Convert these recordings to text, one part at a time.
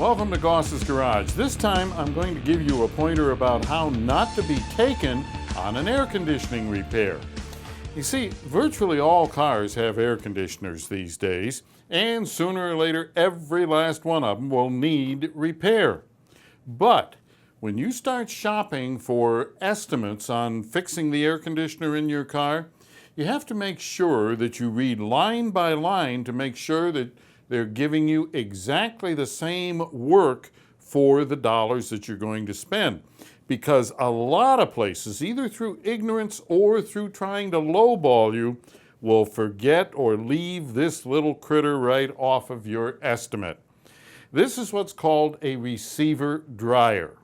Welcome to Goss's Garage. This time I'm going to give you a pointer about how not to be taken on an air conditioning repair. You see, virtually all cars have air conditioners these days, and sooner or later every last one of them will need repair. But when you start shopping for estimates on fixing the air conditioner in your car, you have to make sure that you read line by line to make sure that they're giving you exactly the same work for the dollars that you're going to spend. Because a lot of places, either through ignorance or through trying to lowball you, will forget or leave this little critter right off of your estimate. This is what's called a receiver dryer.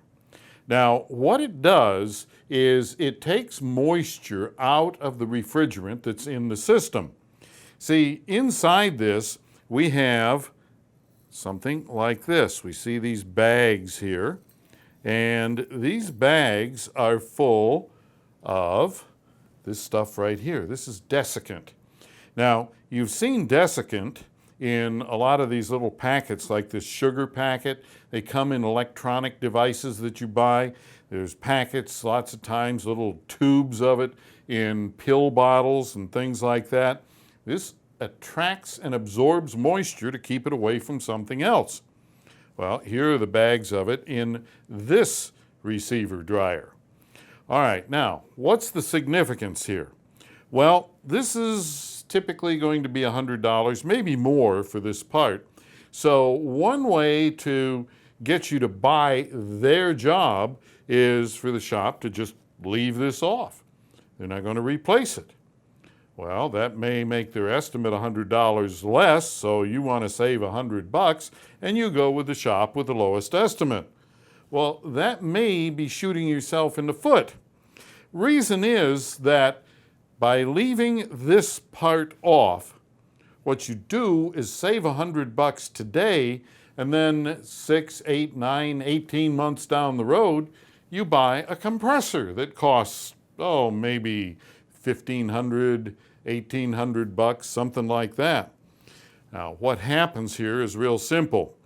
Now, what it does is it takes moisture out of the refrigerant that's in the system. See, inside this, we have something like this. We see these bags here, and these bags are full of this stuff right here. This is desiccant. Now, you've seen desiccant in a lot of these little packets like this sugar packet. They come in electronic devices that you buy. There's packets, lots of times, little tubes of it in pill bottles and things like that. This attracts and absorbs moisture to keep it away from something else. Well, here are the bags of it in this receiver dryer. All right, now, what's the significance here? Well, this is typically going to be $100, maybe more for this part. So one way to get you to buy their job is for the shop to just leave this off. They're not going to replace it. Well, that may make their estimate $100 less, so you want to save $100 and you go with the shop with the lowest estimate. Well, that may be shooting yourself in the foot. Reason is that by leaving this part off, what you do is save $100 today, and then 6, 8, 9, 18 months down the road, you buy a compressor that costs, maybe $1,500, $1,800, something like that. Now, what happens here is real simple.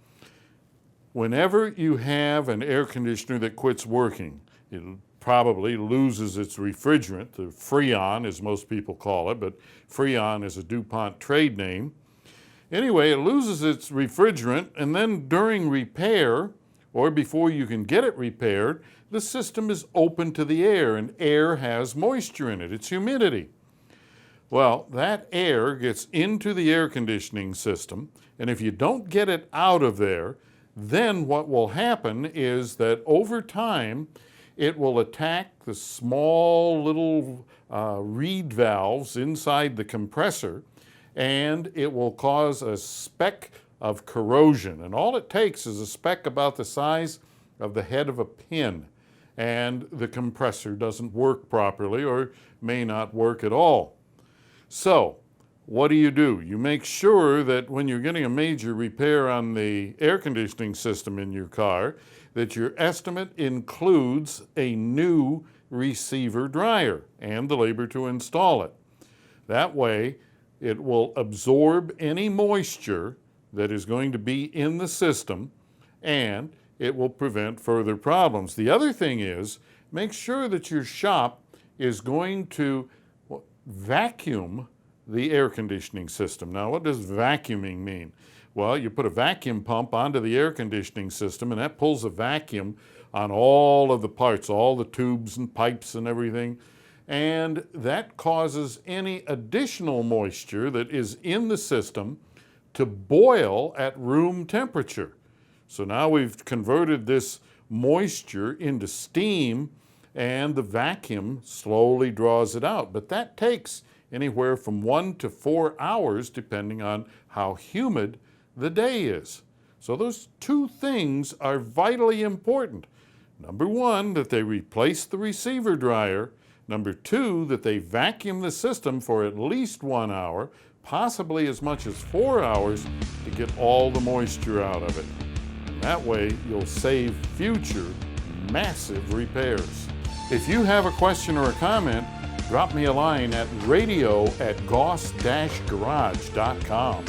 Whenever you have an air conditioner that quits working, it probably loses its refrigerant, the Freon as most people call it, but Freon is a DuPont trade name. Anyway, it loses its refrigerant, and then during repair, or before you can get it repaired, the system is open to the air, and air has moisture in it. It's humidity. Well, that air gets into the air conditioning system, and if you don't get it out of there, then what will happen is that over time, it will attack the small little reed valves inside the compressor, and it will cause a speck of corrosion. And all it takes is a speck about the size of the head of a pin, and the compressor doesn't work properly or may not work at all. So, what do? You make sure that when you're getting a major repair on the air conditioning system in your car, that your estimate includes a new receiver dryer and the labor to install it. That way, it will absorb any moisture that is going to be in the system, and it will prevent further problems. The other thing is, make sure that your shop is going to vacuum the air conditioning system. Now, what does vacuuming mean? Well, you put a vacuum pump onto the air conditioning system, and that pulls a vacuum on all of the parts, all the tubes and pipes and everything, and that causes any additional moisture that is in the system to boil at room temperature. So now we've converted this moisture into steam, and the vacuum slowly draws it out. But that takes anywhere from 1 to 4 hours, depending on how humid the day is. So those two things are vitally important. Number one, that they replace the receiver dryer. Number two, that they vacuum the system for at least 1 hour, possibly as much as 4 hours, to get all the moisture out of it. And that way, you'll save future massive repairs. If you have a question or a comment, drop me a line at radio@goss-garage.com.